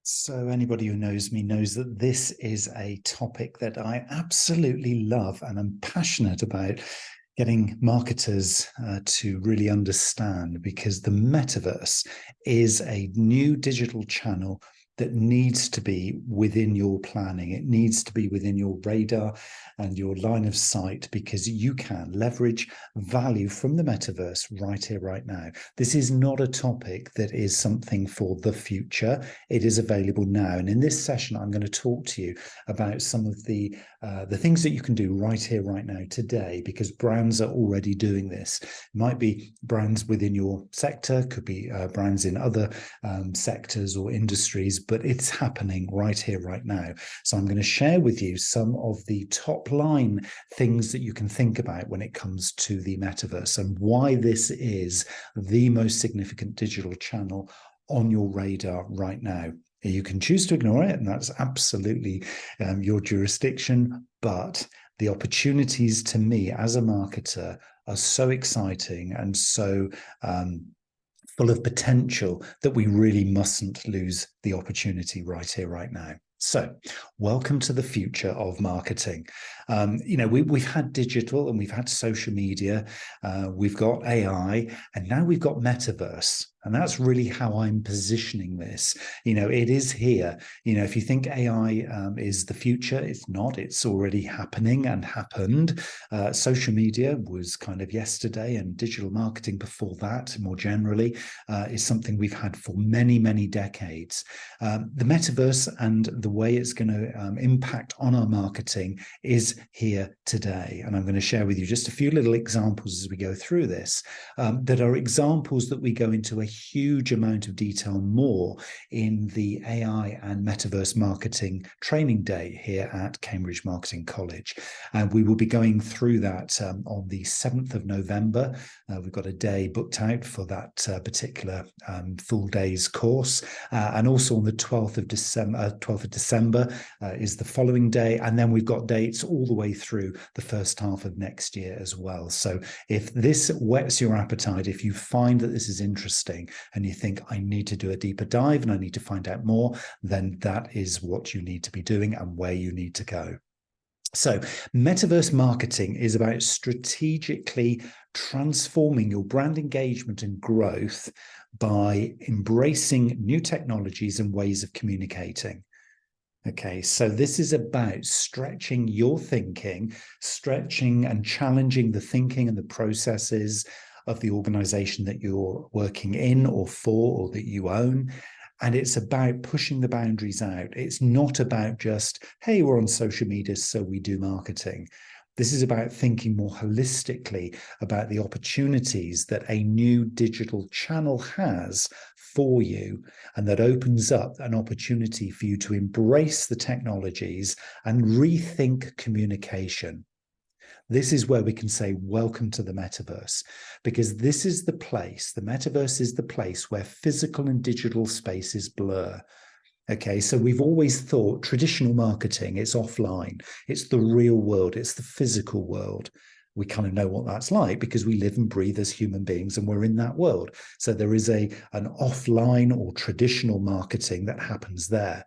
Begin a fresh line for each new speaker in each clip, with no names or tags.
So anybody who knows me knows that this is a topic that I absolutely love and I'm passionate about getting marketers to really understand, because the metaverse is a new digital channel that needs to be within your planning. It needs to be within your radar and your line of sight, because you can leverage value from the metaverse right here, right now. This is not a topic that is something for the future. It is available now. And in this session, I'm going to talk to you about some of the things that you can do right here, right now, today, because brands are already doing this. It might be brands within your sector, could be brands in other sectors or industries, but it's happening right here, right now. So I'm going to share with you some of the top line things that you can think about when it comes to the metaverse and why this is the most significant digital channel on your radar right now. You can choose to ignore it, and that's absolutely your jurisdiction. But the opportunities to me as a marketer are so exciting and so full of potential that we really mustn't lose the opportunity right here, right now. So welcome to the future of marketing. We've had digital and we've had social media, we've got AI, and now we've got metaverse. And that's really how I'm positioning this. It is here. If you think AI is the future, it's not. It's already happening and happened. Social media was kind of yesterday, and digital marketing before that, more generally, is something we've had for many, many decades. The metaverse and the way it's going to impact on our marketing is here today. And I'm going to share with you just a few little examples as we go through this, that are examples that we go into a huge amount of detail more in the AI and Metaverse Marketing training day here at Cambridge Marketing College. And we will be going through that on the 7th of November. We've got a day booked out for that particular full day's course. And also on the 12th of December is the following day. And then we've got dates all the way through the first half of next year as well. So if this whets your appetite, if you find that this is interesting and you think, I need to do a deeper dive and I need to find out more, then that is what you need to be doing and where you need to go. So metaverse marketing is about strategically transforming your brand engagement and growth by embracing new technologies and ways of communicating. Okay, so this is about stretching your thinking, stretching and challenging the thinking and the processes of the organization that you're working in or for, or that you own. And it's about pushing the boundaries out. It's not about just, hey, we're on social media, so we do marketing. This is about thinking more holistically about the opportunities that a new digital channel has for you, and that opens up an opportunity for you to embrace the technologies and rethink communication. This is where we can say, welcome to the metaverse, because this is the place, the metaverse is the place where physical and digital spaces blur. Okay, so we've always thought traditional marketing, it's offline, it's the real world, it's the physical world. We kind of know what that's like because we live and breathe as human beings and we're in that world. So there is an offline or traditional marketing that happens there.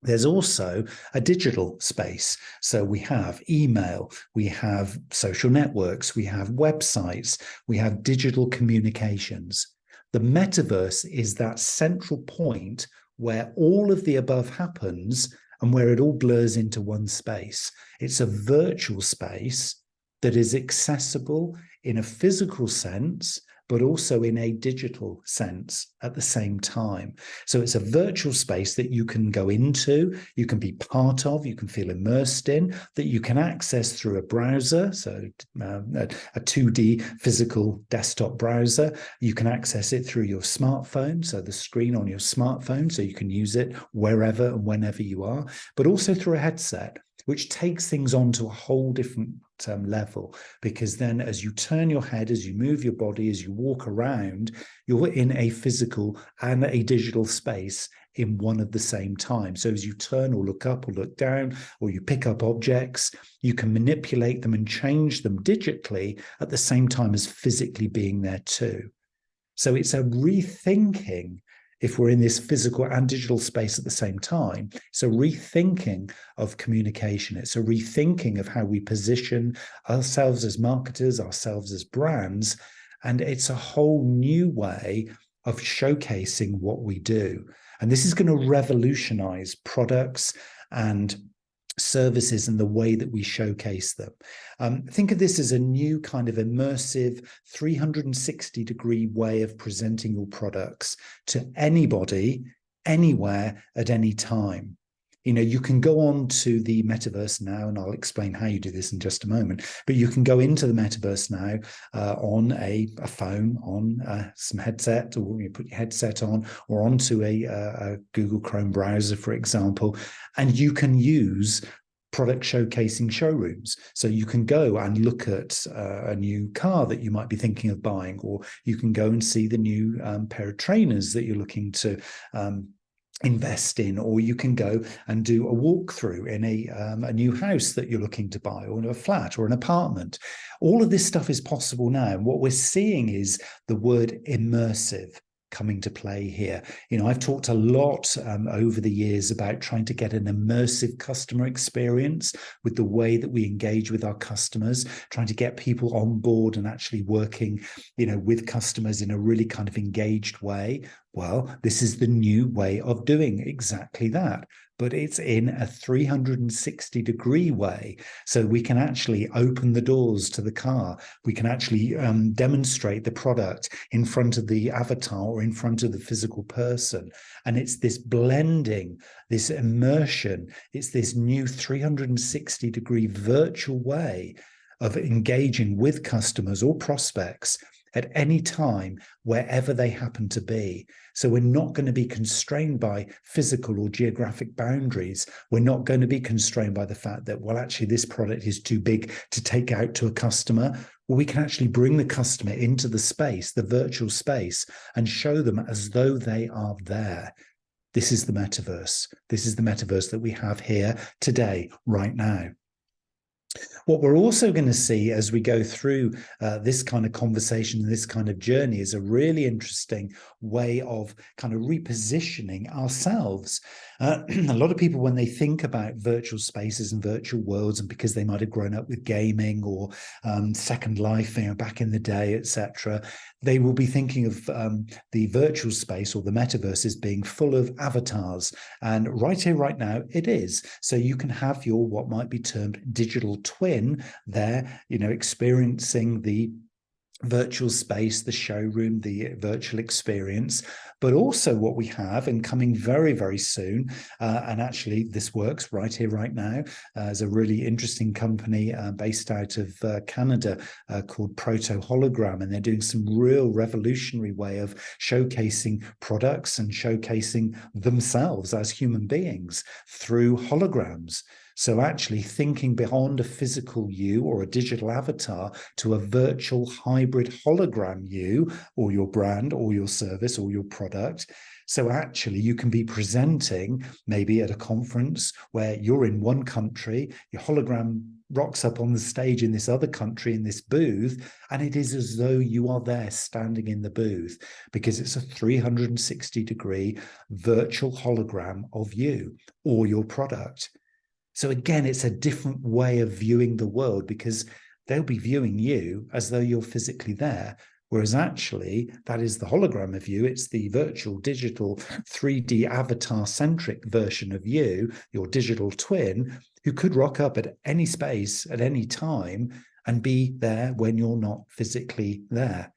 There's also a digital space. So we have email, we have social networks, we have websites, we have digital communications. The metaverse is that central point where all of the above happens and where it all blurs into one space. It's a virtual space that is accessible in a physical sense, but also in a digital sense at the same time. So it's a virtual space that you can go into, you can be part of, you can feel immersed in, that you can access through a browser, so a 2D physical desktop browser. You can access it through your smartphone, so the screen on your smartphone, so you can use it wherever and whenever you are, but also through a headset, which takes things on to a whole different level, because then as you turn your head, as you move your body, as you walk around, you're in a physical and a digital space in one at the same time. So as you turn or look up or look down, or you pick up objects, you can manipulate them and change them digitally at the same time as physically being there too. So it's a rethinking if we're in this physical and digital space at the same time. It's a rethinking of communication. It's a rethinking of how we position ourselves as marketers, ourselves as brands. And it's a whole new way of showcasing what we do. And this is going to revolutionize products and services and the way that we showcase them. Think of this as a new kind of immersive 360-degree way of presenting your products to anybody, anywhere, at any time. You know, you can go on to the metaverse now, and I'll explain how you do this in just a moment, but you can go into the metaverse now on a phone, on some headset, or you put your headset on, or onto a Google Chrome browser, for example, and you can use product showcasing showrooms. So you can go and look at a new car that you might be thinking of buying, or you can go and see the new pair of trainers that you're looking to invest in, or you can go and do a walkthrough in a new house that you're looking to buy, or a flat or an apartment. All of this stuff is possible now. And what we're seeing is the word immersive coming to play here. You know, I've talked a lot over the years about trying to get an immersive customer experience with the way that we engage with our customers, trying to get people on board and actually working, you know, with customers in a really kind of engaged way. Well, this is the new way of doing exactly that, but it's in a 360-degree way. So we can actually open the doors to the car. We can actually demonstrate the product in front of the avatar or in front of the physical person. And it's this blending, this immersion, it's this new 360-degree virtual way of engaging with customers or prospects at any time, wherever they happen to be. So we're not going to be constrained by physical or geographic boundaries. We're not going to be constrained by the fact that, well, actually, this product is too big to take out to a customer. Well, we can actually bring the customer into the space, the virtual space, and show them as though they are there. This is the metaverse. This is the metaverse that we have here today, right now. What we're also going to see as we go through this kind of conversation, this kind of journey, is a really interesting way of kind of repositioning ourselves. A lot of people, when they think about virtual spaces and virtual worlds, and because they might have grown up with gaming or Second Life, you know, back in the day, etc., they will be thinking of the virtual space or the metaverse as being full of avatars. And right here, right now, it is. So you can have your what might be termed digital twin there, you know, experiencing the virtual space, the showroom, the virtual experience. But also what we have, and coming very, very soon, and actually this works right here, right now, is a really interesting company based out of Canada called Proto Hologram, and they're doing some real revolutionary way of showcasing products and showcasing themselves as human beings through holograms. So actually thinking beyond a physical you or a digital avatar to a virtual hybrid hologram you, or your brand or your service or your product. So actually you can be presenting maybe at a conference where you're in one country, your hologram rocks up on the stage in this other country in this booth, and it is as though you are there standing in the booth, because it's a 360-degree virtual hologram of you or your product. So again, it's a different way of viewing the world, because they'll be viewing you as though you're physically there. Whereas actually, that is the hologram of you. It's the virtual, digital, 3D avatar-centric version of you, your digital twin, who could rock up at any space at any time and be there when you're not physically there.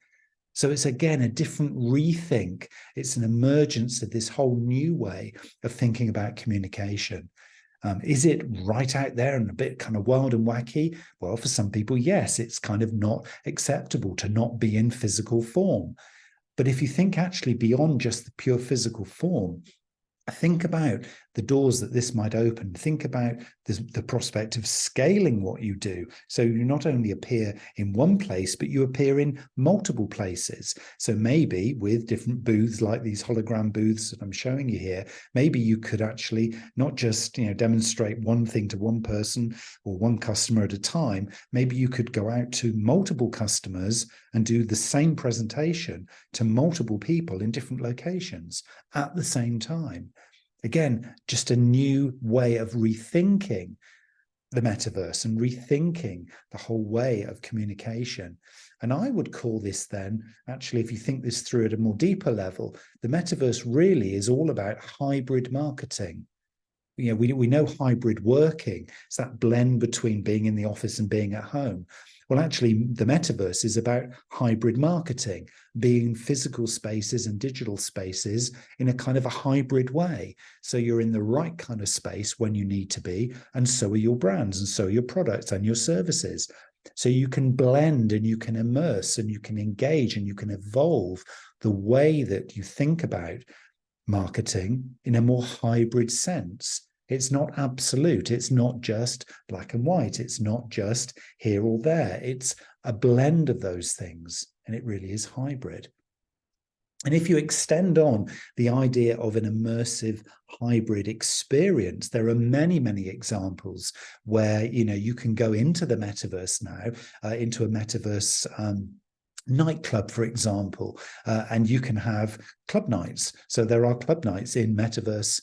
So it's, again, a different rethink. It's an emergence of this whole new way of thinking about communication. Is it right out there and a bit kind of wild and wacky? Well, for some people, yes, it's kind of not acceptable to not be in physical form. But if you think actually beyond just the pure physical form, think about the doors that this might open. Think about the prospect of scaling what you do. So you not only appear in one place, but you appear in multiple places. So maybe with different booths like these hologram booths that I'm showing you here, maybe you could actually not just demonstrate one thing to one person or one customer at a time. Maybe you could go out to multiple customers and do the same presentation to multiple people in different locations at the same time. Again, just a new way of rethinking the metaverse and rethinking the whole way of communication. And I would call this then, actually, if you think this through at a more deeper level, the metaverse really is all about hybrid marketing. We know hybrid working. It's that blend between being in the office and being at home. Well, actually, the metaverse is about hybrid marketing, being in physical spaces and digital spaces in a kind of a hybrid way. So you're in the right kind of space when you need to be, and so are your brands, and so are your products and your services. So you can blend and you can immerse and you can engage and you can evolve the way that you think about marketing in a more hybrid sense. It's not absolute. It's not just black and white. It's not just here or there. It's a blend of those things, and it really is hybrid. And if you extend on the idea of an immersive hybrid experience, there are many, many examples where you can go into the metaverse now, into a metaverse nightclub, for example, and you can have club nights. So there are club nights in metaverse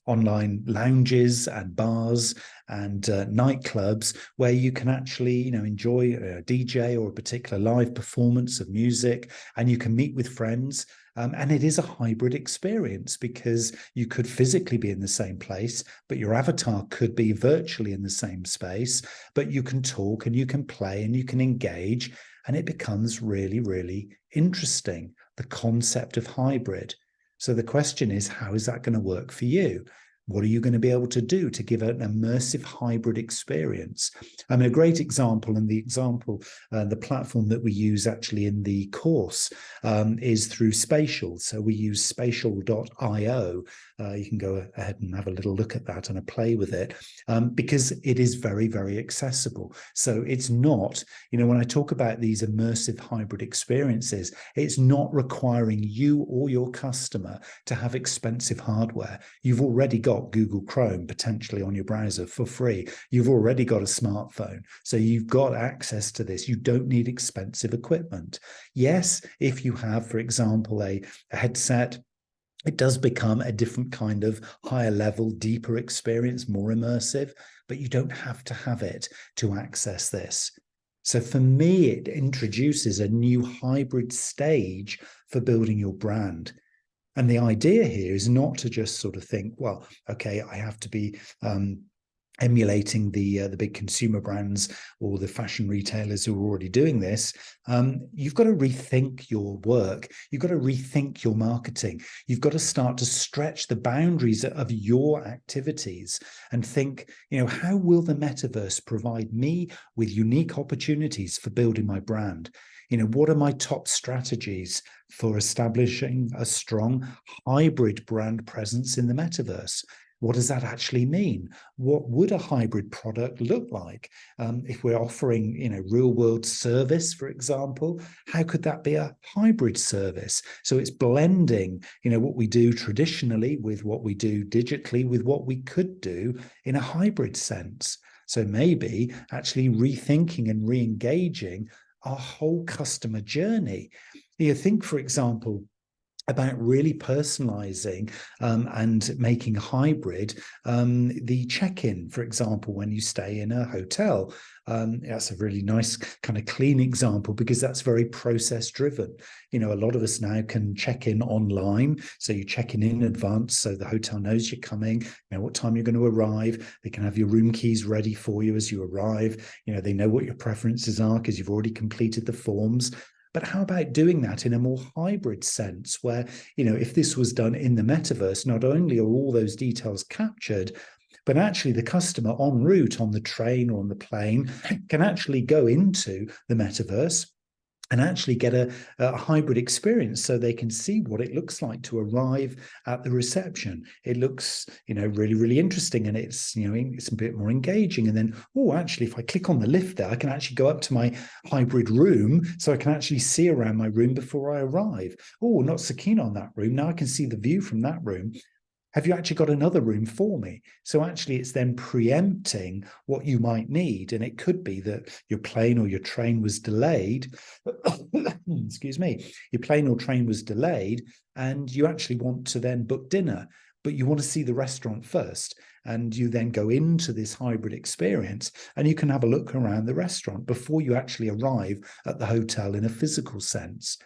online lounges and bars and nightclubs where you can actually enjoy a DJ or a particular live performance of music, and you can meet with friends. And it is a hybrid experience because you could physically be in the same place, but your avatar could be virtually in the same space, but you can talk and you can play and you can engage. And it becomes really, really interesting, the concept of hybrid. So the question is, how is that going to work for you? What are you going to be able to do to give an immersive hybrid experience? I mean, a great example, and the example, the platform that we use actually in the course is through Spatial. So we use spatial.io. You can go ahead and have a little look at that and a play with it because it is very, very accessible. So it's not, when I talk about these immersive hybrid experiences, it's not requiring you or your customer to have expensive hardware. You've already got Google Chrome potentially on your browser for free. You've already got a smartphone. So you've got access to this. You don't need expensive equipment. Yes, if you have, for example, a headset, it does become a different kind of higher level, deeper experience, more immersive, but you don't have to have it to access this. So for me, it introduces a new hybrid stage for building your brand. And the idea here is not to just sort of think, well, okay, I have to be emulating the big consumer brands or the fashion retailers who are already doing this. You've got to rethink your work. You've got to rethink your marketing. You've got to start to stretch the boundaries of your activities and think, how will the metaverse provide me with unique opportunities for building my brand? What are my top strategies for establishing a strong hybrid brand presence in the metaverse? What does that actually mean? What would a hybrid product look like? If we're offering, real world service, for example, how could that be a hybrid service? So it's blending, what we do traditionally with what we do digitally with what we could do in a hybrid sense. So maybe actually rethinking and re-engaging our whole customer journey. You think, for example, about really personalizing and making hybrid the check-in, for example, when you stay in a hotel. That's a really nice kind of clean example because that's very process driven. A lot of us now can check in online. So you check in advance so the hotel knows you're coming, what time you're going to arrive. They can have your room keys ready for you as you arrive. They know what your preferences are because you've already completed the forms. But how about doing that in a more hybrid sense where, if this was done in the metaverse, not only are all those details captured, but actually the customer en route on the train or on the plane can actually go into the metaverse and actually get a hybrid experience, so they can see what it looks like to arrive at the reception. It looks, really, really interesting, and it's, it's a bit more engaging. And then, oh, actually, if I click on the lift there, I can actually go up to my hybrid room, so I can actually see around my room before I arrive. Oh, not so keen on that room. Now I can see the view from that room. Have you actually got another room for me? So actually, it's then preempting what you might need. And it could be that your plane or your train was delayed. Excuse me. Your plane or train was delayed, and you actually want to then book dinner, but you want to see the restaurant first. And you then go into this hybrid experience, and you can have a look around the restaurant before you actually arrive at the hotel in a physical sense.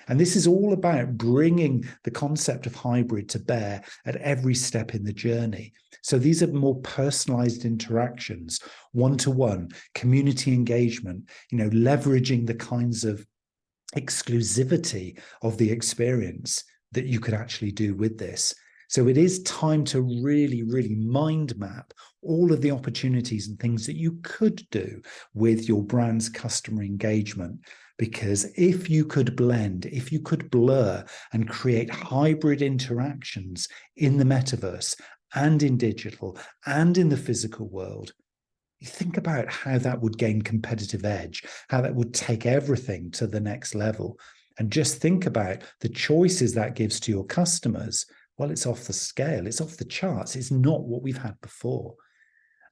And this is all about bringing the concept of hybrid to bear at every step in the journey. So these are more personalized interactions, one-to-one, community engagement, leveraging the kinds of exclusivity of the experience that you could actually do with this. So it is time to really, really mind map all of the opportunities and things that you could do with your brand's customer engagement. Because if you could blend, if you could blur and create hybrid interactions in the metaverse and in digital and in the physical world, you think about how that would gain competitive edge, how that would take everything to the next level. And just think about the choices that gives to your customers. Well, it's off the scale, it's off the charts. It's not what we've had before.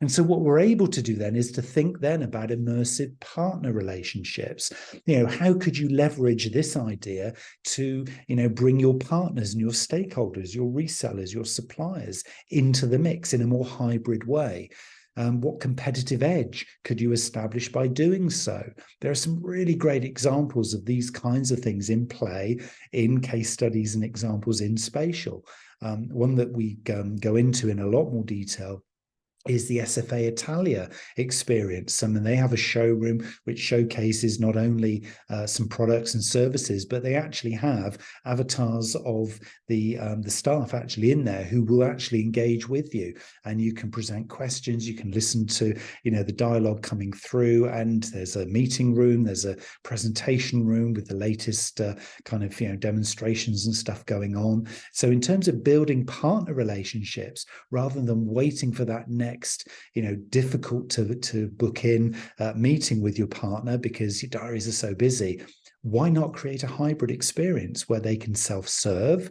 And so what we're able to do then is to think then about immersive partner relationships. How could you leverage this idea to, bring your partners and your stakeholders, your resellers, your suppliers into the mix in a more hybrid way? What competitive edge could you establish by doing so? There are some really great examples of these kinds of things in play in case studies and examples in spatial. One that we go into in a lot more detail is the SFA Italia experience. And they have a showroom which showcases not only some products and services, but they actually have avatars of the staff actually in there who will actually engage with you. And you can present questions, you can listen to, the dialogue coming through, and there's a meeting room, there's a presentation room with the latest demonstrations and stuff going on. So in terms of building partner relationships, rather than waiting for that next difficult to book in meeting with your partner because your diaries are so busy, why not create a hybrid experience where they can self-serve,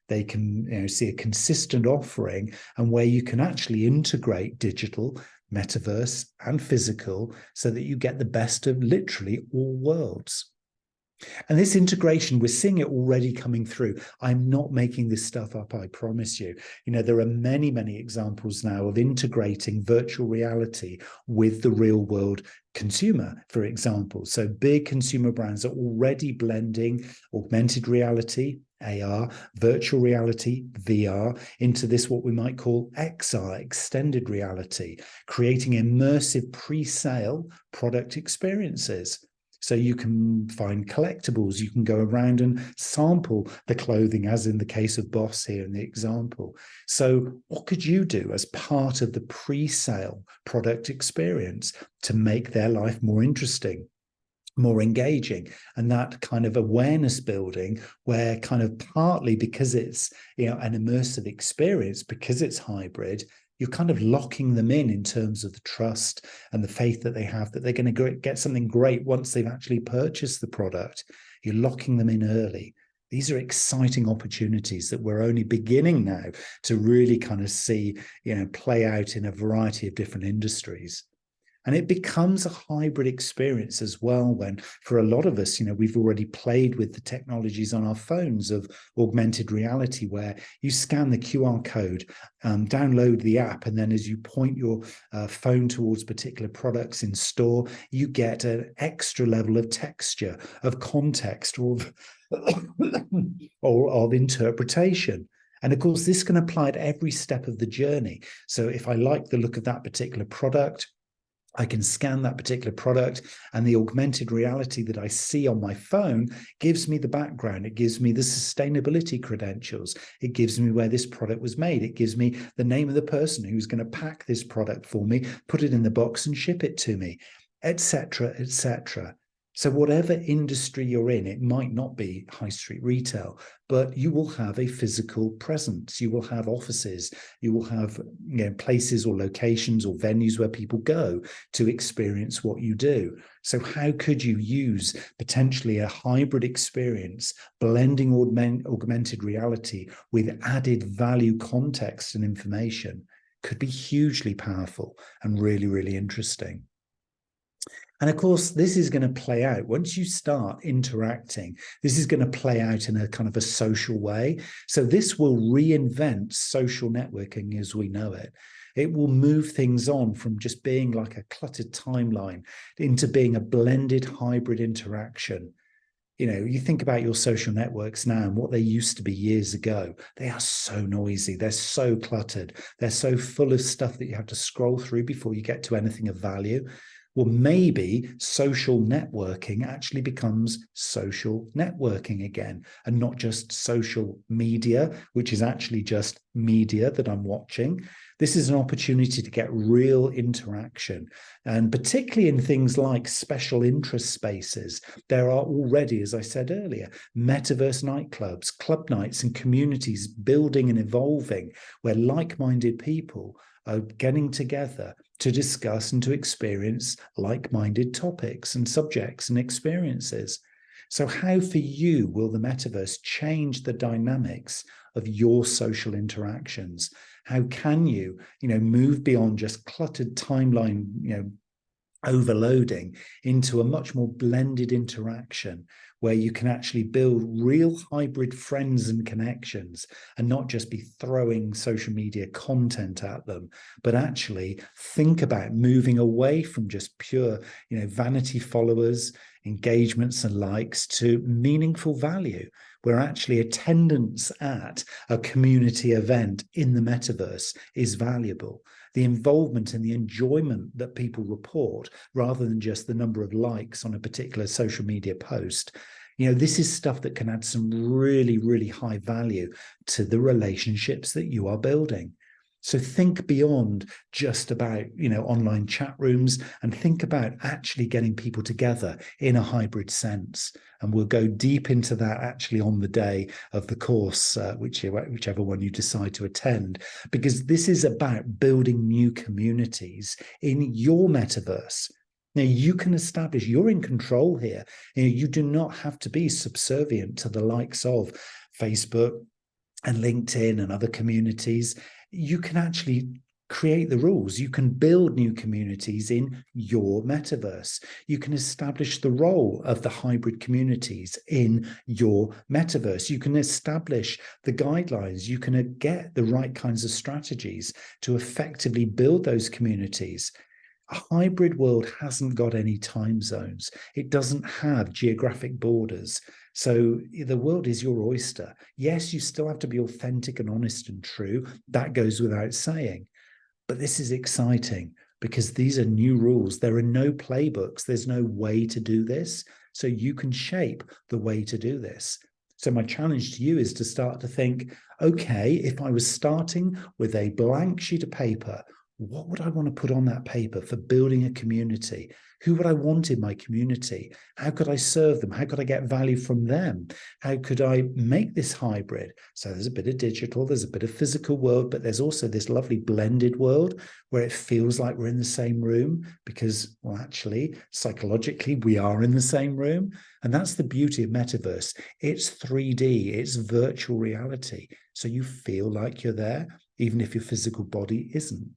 they can see a consistent offering, and where you can actually integrate digital, metaverse, and physical so that you get the best of literally all worlds. And this integration, we're seeing it already coming through. I'm not making this stuff up, I promise you. There are many, many examples now of integrating virtual reality with the real world consumer, for example. So big consumer brands are already blending augmented reality, AR, virtual reality, VR, into this, what we might call XR, extended reality, creating immersive pre-sale product experiences. So you can find collectibles, you can go around and sample the clothing, as in the case of Boss here in the example. So what could you do as part of the pre-sale product experience to make their life more interesting, more engaging, and that kind of awareness building where kind of partly because it's an immersive experience, because it's hybrid, you're kind of locking them in terms of the trust and the faith that they have that they're going to get something great once they've actually purchased the product. You're locking them in early. These are exciting opportunities that we're only beginning now to really kind of see, play out in a variety of different industries. And it becomes a hybrid experience as well when, for a lot of us, we've already played with the technologies on our phones of augmented reality, where you scan the QR code, download the app, and then as you point your phone towards particular products in store, you get an extra level of texture, of context, or of interpretation. And of course, this can apply at every step of the journey. So if I like the look of that particular product, I can scan that particular product, and the augmented reality that I see on my phone gives me the background. It gives me the sustainability credentials. It gives me where this product was made. It gives me the name of the person who's going to pack this product for me, put it in the box and ship it to me, etc., etc. So whatever industry you're in, it might not be high street retail, but you will have a physical presence. You will have offices. You will have, places or locations or venues where people go to experience what you do. So how could you use potentially a hybrid experience, blending augmented reality with added value context and information? Could be hugely powerful and really, really interesting. And of course, this is going to play out once you start interacting. This is going to play out in a kind of a social way. So this will reinvent social networking as we know it. It will move things on from just being like a cluttered timeline into being a blended hybrid interaction. You think about your social networks now and what they used to be years ago. They are so noisy. They're so cluttered. They're so full of stuff that you have to scroll through before you get to anything of value. Well, maybe social networking actually becomes social networking again, and not just social media, which is actually just media that I'm watching. This is an opportunity to get real interaction, and particularly in things like special interest spaces. There are already, as I said earlier, metaverse nightclubs, club nights, and communities building and evolving where like-minded people are getting together to discuss and to experience like-minded topics and subjects and experiences. So how for you will the metaverse change the dynamics of your social interactions? How can you, move beyond just cluttered timeline, overloading into a much more blended interaction where you can actually build real hybrid friends and connections and not just be throwing social media content at them, but actually think about moving away from just pure, vanity followers, engagements and likes to meaningful value, where actually attendance at a community event in the metaverse is valuable. The involvement and the enjoyment that people report, rather than just the number of likes on a particular social media post. This is stuff that can add some really, really high value to the relationships that you are building. So think beyond just about, online chat rooms, and think about actually getting people together in a hybrid sense. And we'll go deep into that actually on the day of the course, whichever one you decide to attend, because this is about building new communities in your metaverse. Now, you can establish, you're in control here. You do not have to be subservient to the likes of Facebook and LinkedIn and other communities. You can actually create the rules. You can build new communities in your metaverse. You can establish the role of the hybrid communities in your metaverse. You can establish the guidelines. You can get the right kinds of strategies to effectively build those communities. A hybrid world hasn't got any time zones. It doesn't have geographic borders. So the world is your oyster. Yes, you still have to be authentic and honest and true. That goes without saying. But this is exciting because these are new rules. There are no playbooks. There's no way to do this. So you can shape the way to do this. So my challenge to you is to start to think, okay, if I was starting with a blank sheet of paper, what would I want to put on that paper for building a community? Who would I want in my community? How could I serve them? How could I get value from them? How could I make this hybrid? So there's a bit of digital, there's a bit of physical world, but there's also this lovely blended world where it feels like we're in the same room because, well, actually, psychologically, we are in the same room. And that's the beauty of metaverse. It's 3D, it's virtual reality. So you feel like you're there, even if your physical body isn't.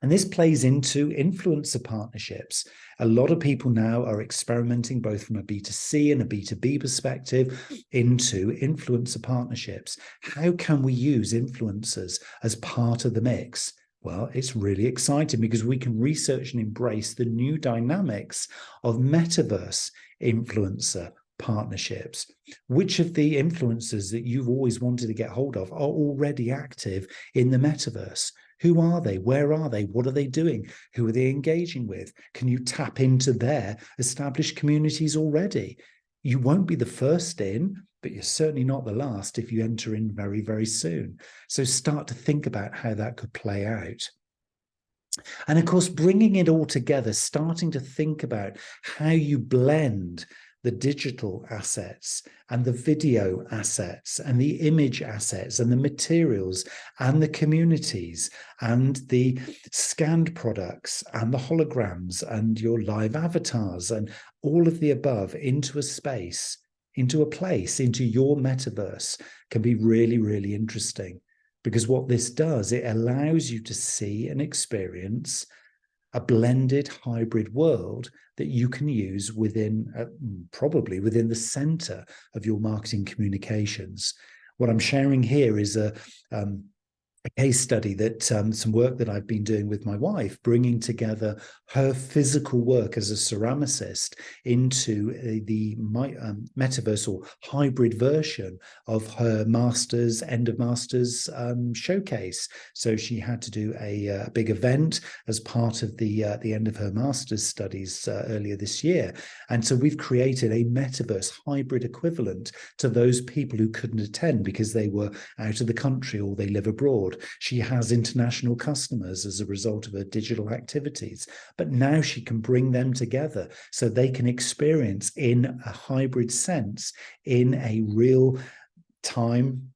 And this plays into influencer partnerships. A lot of people now are experimenting both from a B2C and a B2B perspective into influencer partnerships. How can we use influencers as part of the mix? Well, it's really exciting because we can research and embrace the new dynamics of metaverse influencer partnerships. Which of the influencers that you've always wanted to get hold of are already active in the metaverse? Who are they? Where are they? What are they doing? Who are they engaging with? Can you tap into their established communities already? You won't be the first in, but you're certainly not the last if you enter in very, very soon. So start to think about how that could play out. And of course, bringing it all together, starting to think about how you blend the digital assets and the video assets and the image assets and the materials and the communities and the scanned products and the holograms and your live avatars and all of the above into a space, into a place, into your metaverse can be really, really interesting. Because what this does, it allows you to see and experience a blended hybrid world that you can use within, probably within the center of your marketing communications. What I'm sharing here is a case study that some work that I've been doing with my wife, bringing together her physical work as a ceramicist into the metaverse or hybrid version of her master's, end of master's showcase. So she had to do a big event as part of the end of her master's studies earlier this year. And so we've created a metaverse hybrid equivalent to those people who couldn't attend because they were out of the country or they live abroad. She has international customers as a result of her digital activities, but now she can bring them together so they can experience in a hybrid sense, in a real time,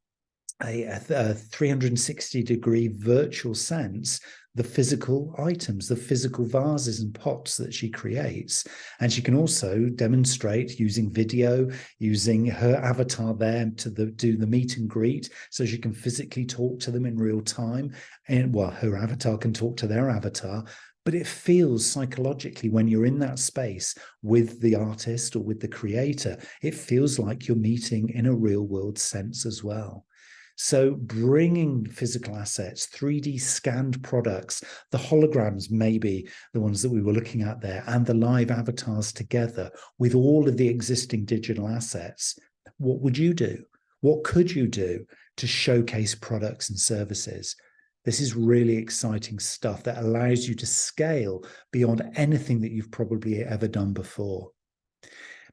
a 360-degree virtual sense, the physical items, the physical vases and pots that she creates. And she can also demonstrate using video, using her avatar there to do the meet and greet, so she can physically talk to them in real time. And well, her avatar can talk to their avatar. But it feels psychologically, when you're in that space with the artist or with the creator, it feels like you're meeting in a real world sense as well. So bringing physical assets, 3D scanned products, the holograms, maybe the ones that we were looking at there, and the live avatars together with all of the existing digital assets, what would you do? What could you do to showcase products and services? This is really exciting stuff that allows you to scale beyond anything that you've probably ever done before.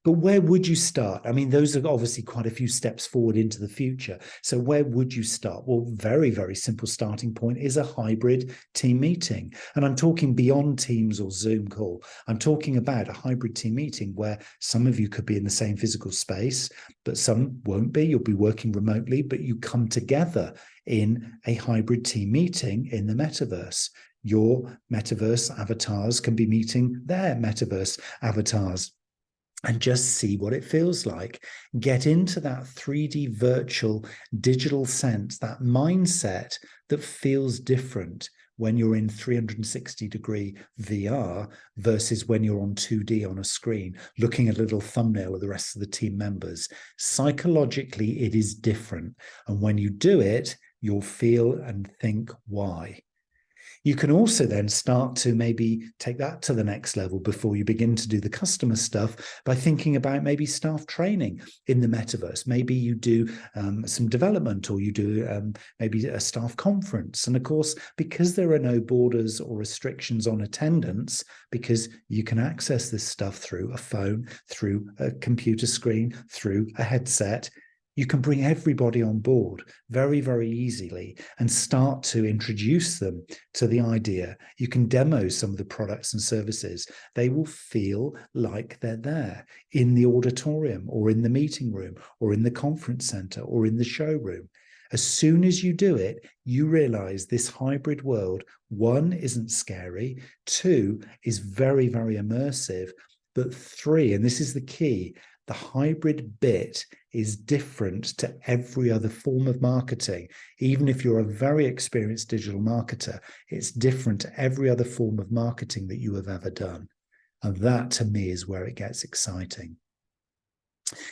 But where would you start? I mean, those are obviously quite a few steps forward into the future. So where would you start? Well, very, very simple starting point is a hybrid team meeting. And I'm talking beyond Teams or Zoom call. I'm talking about a hybrid team meeting where some of you could be in the same physical space, but some won't be. You'll be working remotely, but you come together in a hybrid team meeting in the metaverse. Your metaverse avatars can be meeting their metaverse avatars. And just see what it feels like. Get into that 3D virtual digital sense, that mindset that feels different when you're in 360-degree VR versus when you're on 2D on a screen, looking at a little thumbnail of the rest of the team members. Psychologically, it is different. And when you do it, you'll feel and think why. You can also then start to maybe take that to the next level before you begin to do the customer stuff by thinking about maybe staff training in the metaverse. Maybe you do some development, or you do maybe a staff conference. And of course, because there are no borders or restrictions on attendance, because you can access this stuff through a phone, through a computer screen, through a headset, you can bring everybody on board very, very easily and start to introduce them to the idea. You can demo some of the products and services. They will feel like they're there in the auditorium or in the meeting room or in the conference center or in the showroom. As soon as you do it, you realize this hybrid world, one, isn't scary, two, is very, very immersive, but three, and this is the key, the hybrid bit is different to every other form of marketing. Even if you're a very experienced digital marketer, it's different to every other form of marketing that you have ever done. And that, to me, is where it gets exciting.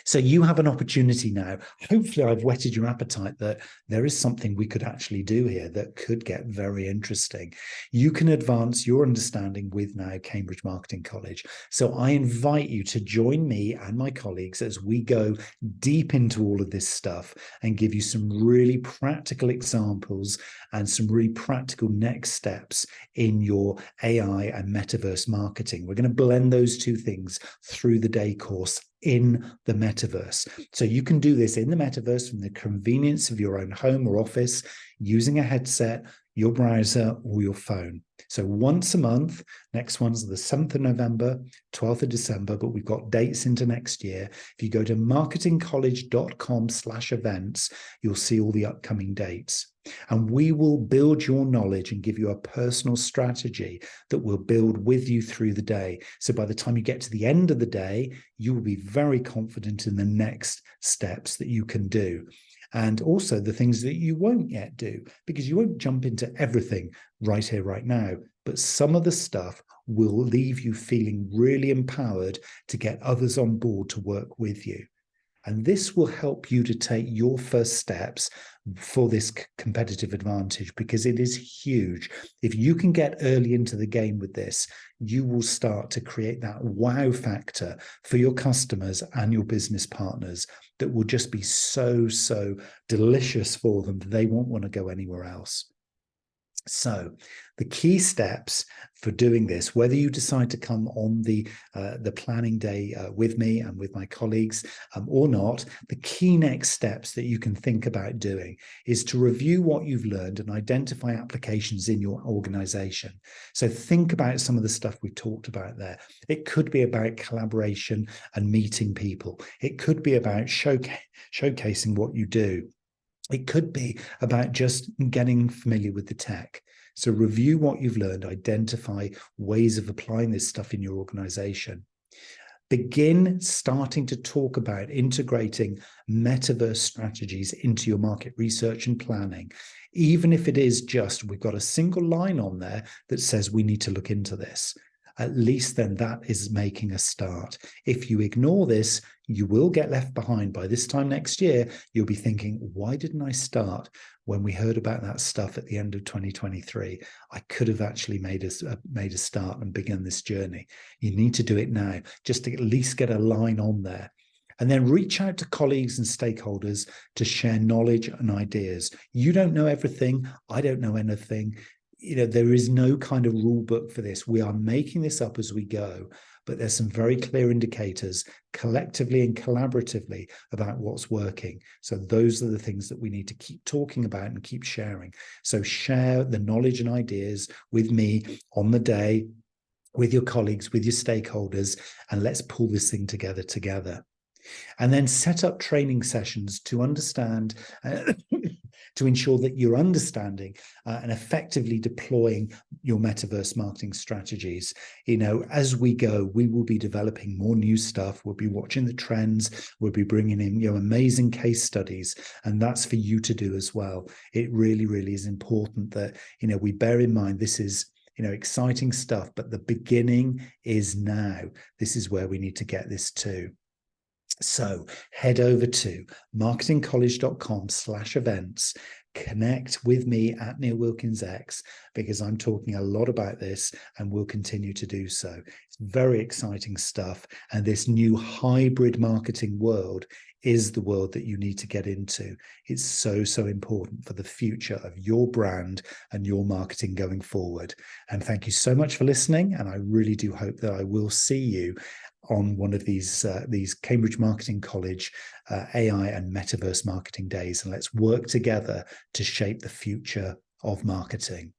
So you have an opportunity now. Hopefully I've whetted your appetite that there is something we could actually do here that could get very interesting. You can advance your understanding with now Cambridge Marketing College. So I invite you to join me and my colleagues as we go deep into all of this stuff and give you some really practical examples and some really practical next steps in your AI and metaverse marketing. We're going to blend those two things through the day course in the metaverse. So you can do this in the metaverse from the convenience of your own home or office, using a headset, your browser or your phone. So once a month, next one's the 7th of November, 12th of December, but we've got dates into next year. If you go to marketingcollege.com/events, you'll see all the upcoming dates. And we will build your knowledge and give you a personal strategy that will build with you through the day. So by the time you get to the end of the day, you will be very confident in the next steps that you can do. And also the things that you won't yet do, because you won't jump into everything right here, right now. But some of the stuff will leave you feeling really empowered to get others on board to work with you. And this will help you to take your first steps for this competitive advantage, because it is huge. If you can get early into the game with this, you will start to create that wow factor for your customers and your business partners that will just be so, so delicious for them that they won't want to go anywhere else. So the key steps for doing this, whether you decide to come on the planning day with me and with my colleagues or not, the key next steps that you can think about doing is to review what you've learned and identify applications in your organization. So think about some of the stuff we've talked about there. It could be about collaboration and meeting people. It could be about showcasing what you do. It could be about just getting familiar with the tech. So review what you've learned, identify ways of applying this stuff in your organization. Begin starting to talk about integrating metaverse strategies into your market research and planning, even if it is just we've got a single line on there that says we need to look into this. At least then that is making a start. If you ignore this, you will get left behind. By this time next year, you'll be thinking, why didn't I start when we heard about that stuff at the end of 2023? I could have actually made a start and begun this journey. You need to do it now, just to at least get a line on there. And then reach out to colleagues and stakeholders to share knowledge and ideas. You don't know everything. I don't know anything. There is no kind of rule book for this. We are making this up as we go, but there's some very clear indicators collectively and collaboratively about what's working. So those are the things that we need to keep talking about and keep sharing. So share the knowledge and ideas with me on the day, with your colleagues, with your stakeholders, and let's pull this thing together. And then set up training sessions to understand to ensure that you're understanding and effectively deploying your metaverse marketing strategies. As we go, we will be developing more new stuff. We'll be watching the trends. We'll be bringing in amazing case studies, and that's for you to do as well. It really, really is important that we bear in mind this is exciting stuff, but the beginning is now. This is where we need to get this to. So head over to marketingcollege.com/events, connect with me at Neil Wilkins X, because I'm talking a lot about this and will continue to do so. It's very exciting stuff. And this new hybrid marketing world is the world that you need to get into. It's so, so important for the future of your brand and your marketing going forward. And thank you so much for listening. And I really do hope that I will see you on one of these Cambridge Marketing College AI and Metaverse Marketing Days. And let's work together to shape the future of marketing.